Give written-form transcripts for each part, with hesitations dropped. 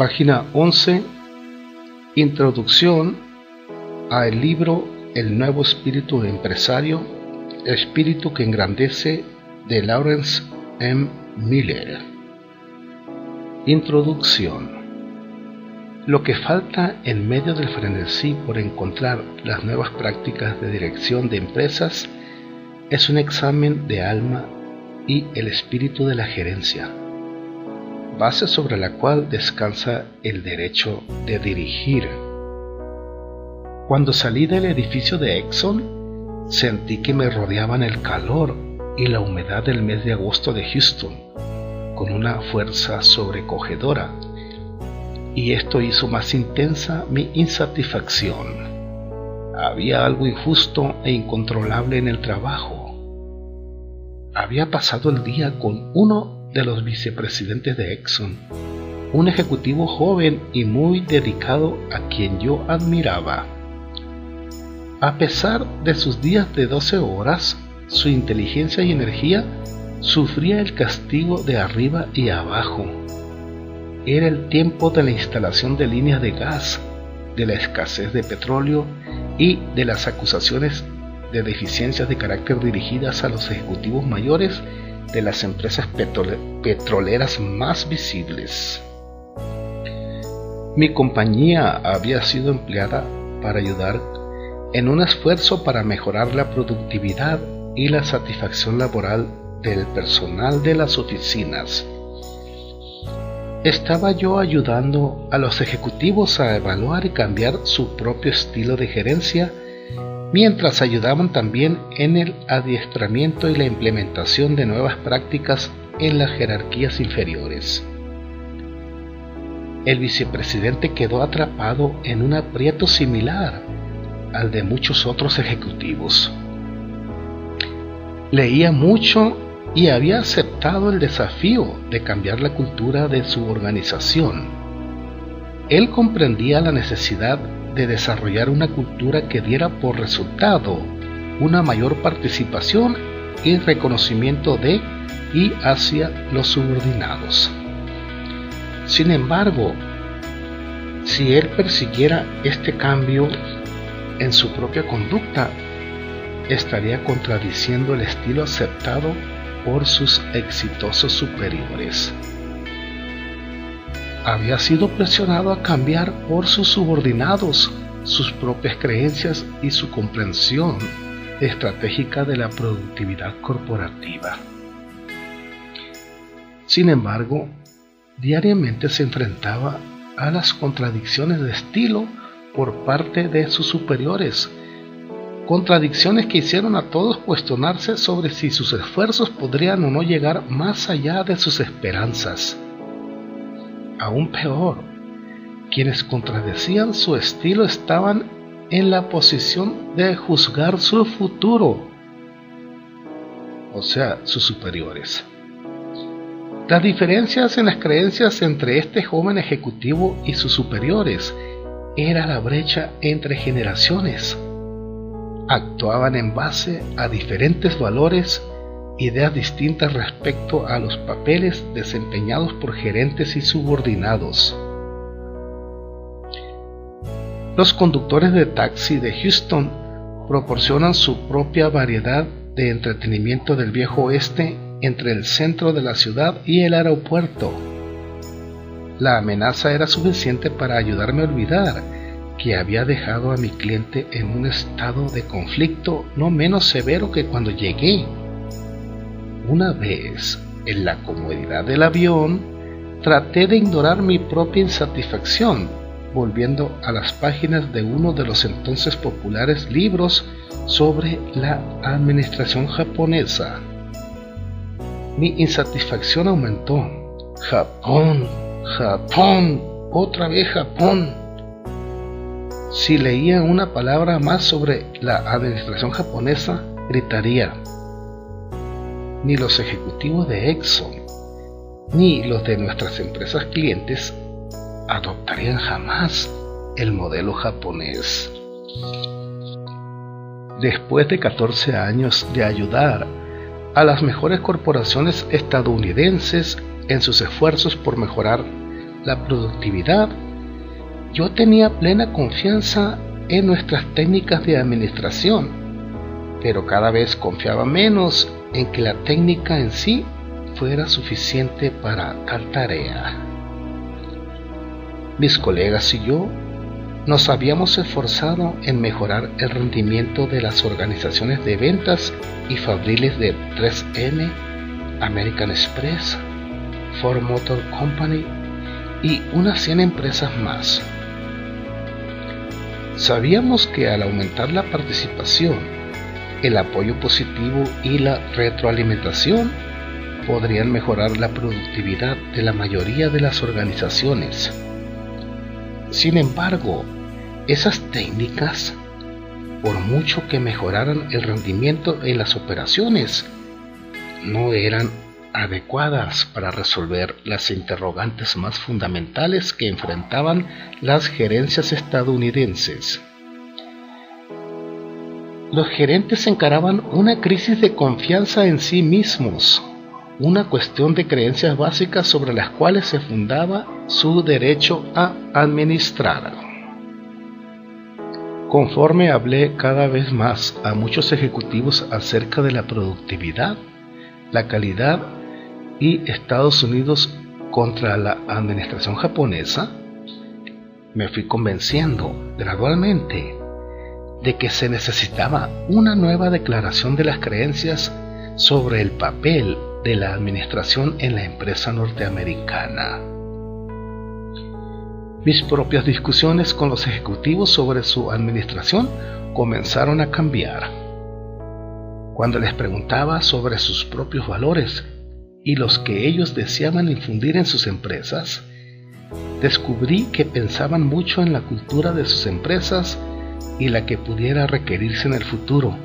Página 11. Introducción al libro El nuevo espíritu empresario, espíritu que engrandece, de Lawrence M. Miller. Introducción. Lo que falta en medio del frenesí por encontrar las nuevas prácticas de dirección de empresas es un examen de alma y el espíritu de la gerencia, base sobre la cual descansa el derecho de dirigir. Cuando salí del edificio de Exxon, sentí que me rodeaban el calor y la humedad del mes de agosto de Houston con una fuerza sobrecogedora, y esto hizo más intensa mi insatisfacción. Había algo injusto e incontrolable en el trabajo. Había pasado el día con uno de los vicepresidentes de Exxon, un ejecutivo joven y muy dedicado a quien yo admiraba. A pesar de sus días de 12 horas, su inteligencia y energía sufría el castigo de arriba y abajo. Era el tiempo de la instalación de líneas de gas, de la escasez de petróleo y de las acusaciones de deficiencias de carácter dirigidas a los ejecutivos mayores de las empresas petroleras más visibles. Mi compañía había sido empleada para ayudar en un esfuerzo para mejorar la productividad y la satisfacción laboral del personal de las oficinas. Estaba yo ayudando a los ejecutivos a evaluar y cambiar su propio estilo de gerencia, mientras ayudaban también en el adiestramiento y la implementación de nuevas prácticas en las jerarquías inferiores. El vicepresidente quedó atrapado en un aprieto similar al de muchos otros ejecutivos. Leía mucho y había aceptado el desafío de cambiar la cultura de su organización. Él comprendía la necesidad de desarrollar una cultura que diera por resultado una mayor participación y reconocimiento de y hacia los subordinados. Sin embargo, si él persiguiera este cambio en su propia conducta, estaría contradiciendo el estilo aceptado por sus exitosos superiores. Había sido presionado a cambiar por sus subordinados sus propias creencias y su comprensión estratégica de la productividad corporativa. Sin embargo, diariamente se enfrentaba a las contradicciones de estilo por parte de sus superiores, contradicciones que hicieron a todos cuestionarse sobre si sus esfuerzos podrían o no llegar más allá de sus esperanzas. Aún peor, quienes contradecían su estilo estaban en la posición de juzgar su futuro, o sea, sus superiores. Las diferencias en las creencias entre este joven ejecutivo y sus superiores era la brecha entre generaciones. Actuaban en base a diferentes valores, ideas distintas respecto a los papeles desempeñados por gerentes y subordinados. Los conductores de taxi de Houston proporcionan su propia variedad de entretenimiento del viejo oeste entre el centro de la ciudad y el aeropuerto. La amenaza era suficiente para ayudarme a olvidar que había dejado a mi cliente en un estado de conflicto no menos severo que cuando llegué. Una vez, en la comodidad del avión, traté de ignorar mi propia insatisfacción, volviendo a las páginas de uno de los entonces populares libros sobre la administración japonesa. Mi insatisfacción aumentó. Japón, Japón, otra vez Japón. Si leía una palabra más sobre la administración japonesa, gritaría. Ni los ejecutivos de Exxon, ni los de nuestras empresas clientes adoptarían jamás el modelo japonés. Después de 14 años de ayudar a las mejores corporaciones estadounidenses en sus esfuerzos por mejorar la productividad, yo tenía plena confianza en nuestras técnicas de administración, pero cada vez confiaba menos en que la técnica en sí fuera suficiente para tal tarea. Mis colegas y yo nos habíamos esforzado en mejorar el rendimiento de las organizaciones de ventas y fabriles de 3M, American Express, Ford Motor Company y unas 100 empresas más. Sabíamos que al aumentar la participación, el apoyo positivo y la retroalimentación podrían mejorar la productividad de la mayoría de las organizaciones. Sin embargo, esas técnicas, por mucho que mejoraran el rendimiento en las operaciones, no eran adecuadas para resolver las interrogantes más fundamentales que enfrentaban las gerencias estadounidenses. Los gerentes encaraban una crisis de confianza en sí mismos, una cuestión de creencias básicas sobre las cuales se fundaba su derecho a administrar. Conforme hablé cada vez más a muchos ejecutivos acerca de la productividad, la calidad y Estados Unidos contra la administración japonesa, me fui convenciendo gradualmente de que se necesitaba una nueva declaración de las creencias sobre el papel de la administración en la empresa norteamericana. Mis propias discusiones con los ejecutivos sobre su administración comenzaron a cambiar. Cuando les preguntaba sobre sus propios valores y los que ellos deseaban infundir en sus empresas, descubrí que pensaban mucho en la cultura de sus empresas y la que pudiera requerirse en el futuro.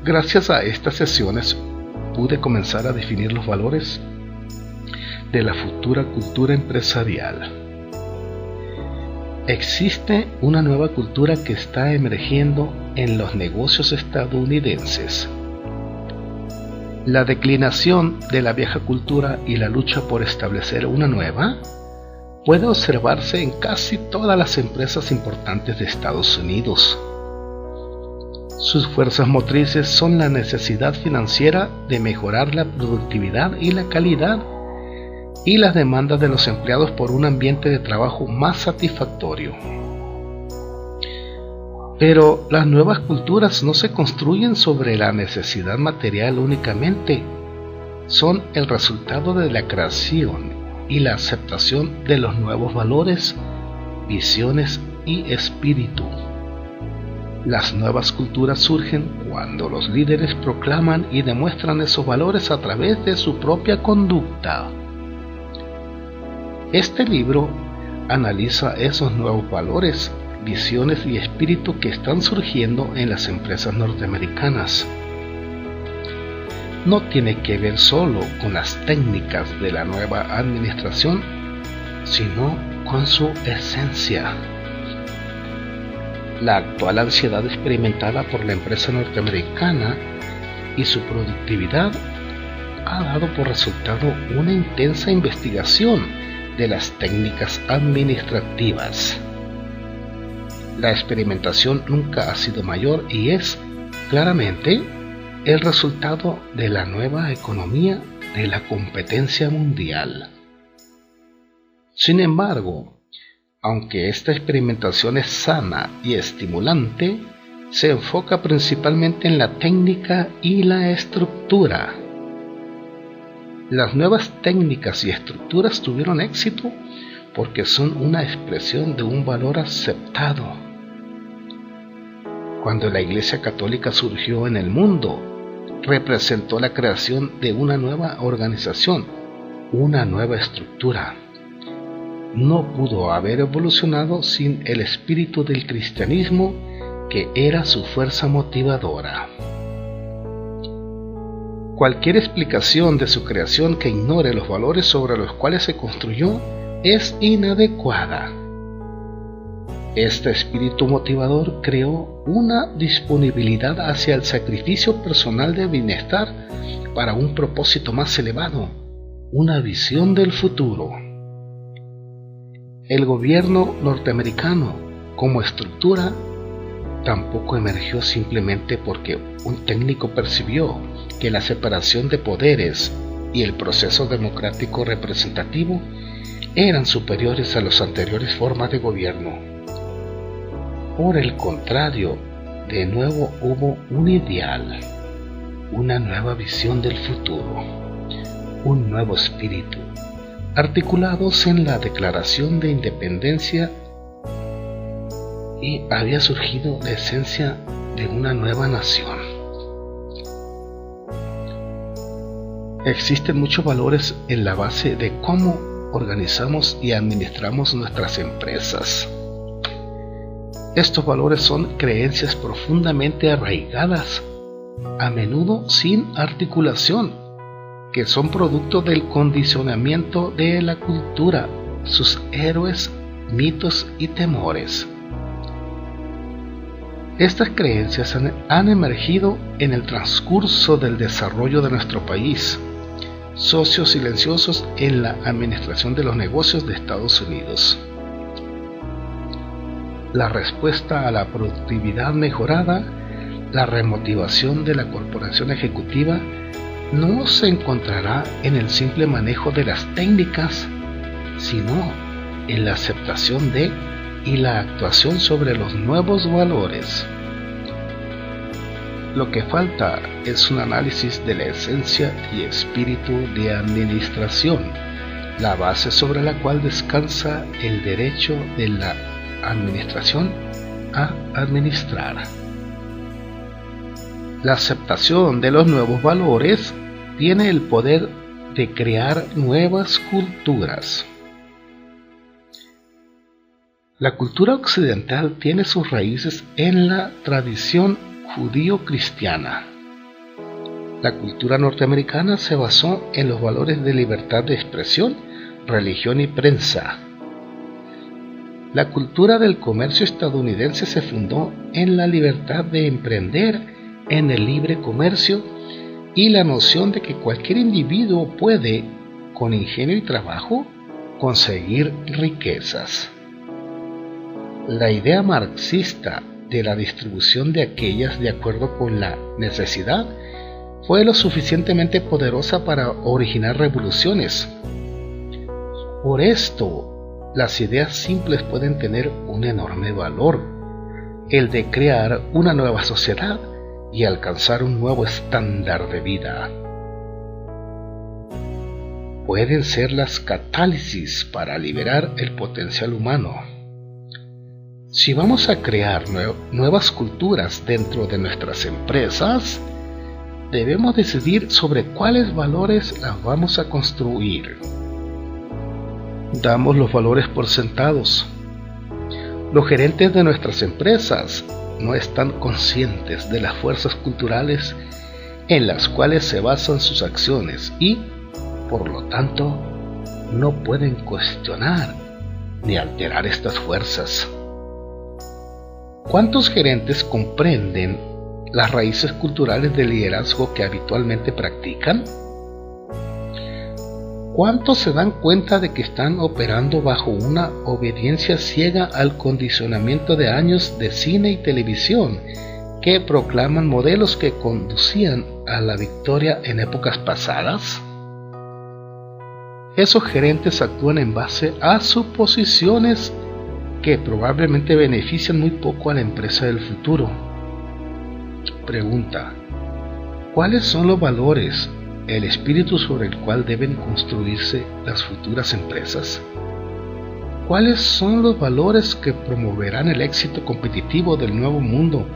Gracias a estas sesiones pude comenzar a definir los valores de la futura cultura empresarial. Existe una nueva cultura que está emergiendo en los negocios estadounidenses. La declinación de la vieja cultura y la lucha por establecer una nueva puede observarse en casi todas las empresas importantes de Estados Unidos. Sus fuerzas motrices son la necesidad financiera de mejorar la productividad y la calidad, y las demandas de los empleados por un ambiente de trabajo más satisfactorio. Pero las nuevas culturas no se construyen sobre la necesidad material únicamente, son el resultado de la creación y la aceptación de los nuevos valores, visiones y espíritu. Las nuevas culturas surgen cuando los líderes proclaman y demuestran esos valores a través de su propia conducta. Este libro analiza esos nuevos valores, visiones y espíritu que están surgiendo en las empresas norteamericanas. No tiene que ver solo con las técnicas de la nueva administración, sino con su esencia. La actual ansiedad experimentada por la empresa norteamericana y su productividad ha dado por resultado una intensa investigación de las técnicas administrativas. La experimentación nunca ha sido mayor y es, claramente, el resultado de la nueva economía de la competencia mundial. Sin embargo, aunque esta experimentación es sana y estimulante, se enfoca principalmente en la técnica y la estructura. Las nuevas técnicas y estructuras tuvieron éxito porque son una expresión de un valor aceptado. Cuando la Iglesia Católica surgió en el mundo, representó la creación de una nueva organización, una nueva estructura. No pudo haber evolucionado sin el espíritu del cristianismo, que era su fuerza motivadora. Cualquier explicación de su creación que ignore los valores sobre los cuales se construyó es inadecuada. Este espíritu motivador creó una disponibilidad hacia el sacrificio personal de bienestar para un propósito más elevado, una visión del futuro. El gobierno norteamericano, como estructura, tampoco emergió simplemente porque un técnico percibió que la separación de poderes y el proceso democrático representativo eran superiores a las anteriores formas de gobierno. Por el contrario, de nuevo hubo un ideal, una nueva visión del futuro, un nuevo espíritu, articulados en la Declaración de Independencia, y había surgido la esencia de una nueva nación. Existen muchos valores en la base de cómo organizamos y administramos nuestras empresas. Estos valores son creencias profundamente arraigadas, a menudo sin articulación, que son producto del condicionamiento de la cultura, sus héroes, mitos y temores. Estas creencias han emergido en el transcurso del desarrollo de nuestro país, socios silenciosos en la administración de los negocios de Estados Unidos. La respuesta a la productividad mejorada, la remotivación de la corporación ejecutiva, no se encontrará en el simple manejo de las técnicas, sino en la aceptación de y la actuación sobre los nuevos valores. Lo que falta es un análisis de la esencia y espíritu de administración, la base sobre la cual descansa el derecho de la administración a administrar. La aceptación de los nuevos valores tiene el poder de crear nuevas culturas. La cultura occidental tiene sus raíces en la tradición judío-cristiana. La cultura norteamericana se basó en los valores de libertad de expresión, religión y prensa. La cultura del comercio estadounidense se fundó en la libertad de emprender, en el libre comercio y la noción de que cualquier individuo puede, con ingenio y trabajo, conseguir riquezas. La idea marxista de la distribución de aquellas de acuerdo con la necesidad fue lo suficientemente poderosa para originar revoluciones. Por esto, las ideas simples pueden tener un enorme valor, el de crear una nueva sociedad y alcanzar un nuevo estándar de vida. Pueden ser las catálisis para liberar el potencial humano. Si vamos a crear nuevas culturas dentro de nuestras empresas, debemos decidir sobre cuáles valores las vamos a construir. Damos los valores por sentados. Los gerentes de nuestras empresas no están conscientes de las fuerzas culturales en las cuales se basan sus acciones y, por lo tanto, no pueden cuestionar ni alterar estas fuerzas. ¿Cuántos gerentes comprenden las raíces culturales del liderazgo que habitualmente practican? ¿Cuántos se dan cuenta de que están operando bajo una obediencia ciega al condicionamiento de años de cine y televisión que proclaman modelos que conducían a la victoria en épocas pasadas? Esos gerentes actúan en base a suposiciones que probablemente benefician muy poco a la empresa del futuro. Pregunta: ¿cuáles son los valores, el espíritu sobre el cual deben construirse las futuras empresas? ¿Cuáles son los valores que promoverán el éxito competitivo del nuevo mundo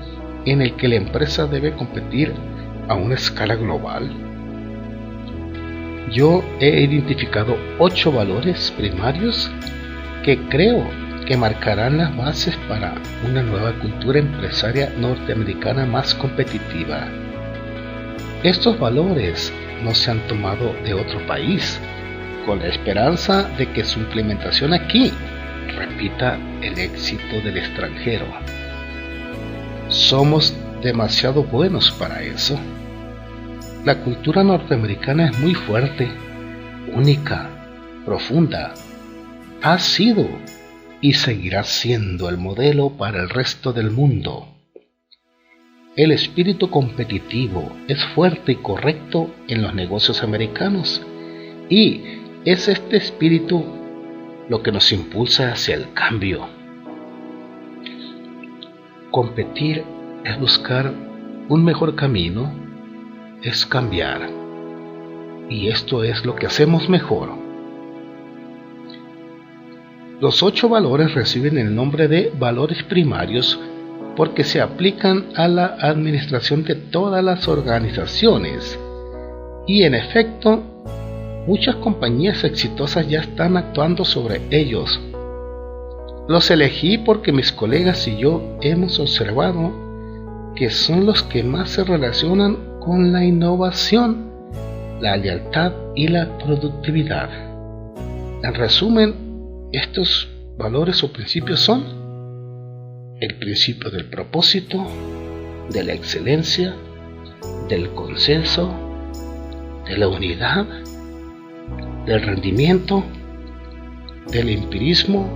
en el que la empresa debe competir a una escala global? Yo he identificado 8 valores primarios que creo que marcarán las bases para una nueva cultura empresaria norteamericana más competitiva. Estos valores no se han tomado de otro país, con la esperanza de que su implementación aquí repita el éxito del extranjero. Somos demasiado buenos para eso. La cultura norteamericana es muy fuerte, única, profunda, ha sido y seguirá siendo el modelo para el resto del mundo. El espíritu competitivo es fuerte y correcto en los negocios americanos, y es este espíritu lo que nos impulsa hacia el cambio. Competir es buscar un mejor camino, es cambiar, y esto es lo que hacemos mejor. Los 8 valores reciben el nombre de valores primarios porque se aplican a la administración de todas las organizaciones, y en efecto, muchas compañías exitosas ya están actuando sobre ellos. Los elegí porque mis colegas y yo hemos observado que son los que más se relacionan con la innovación, la lealtad y la productividad. En resumen, estos valores o principios son el principio del propósito, de la excelencia, del consenso, de la unidad, del rendimiento, del empirismo,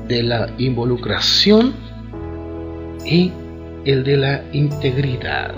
de la involucración y el de la integridad.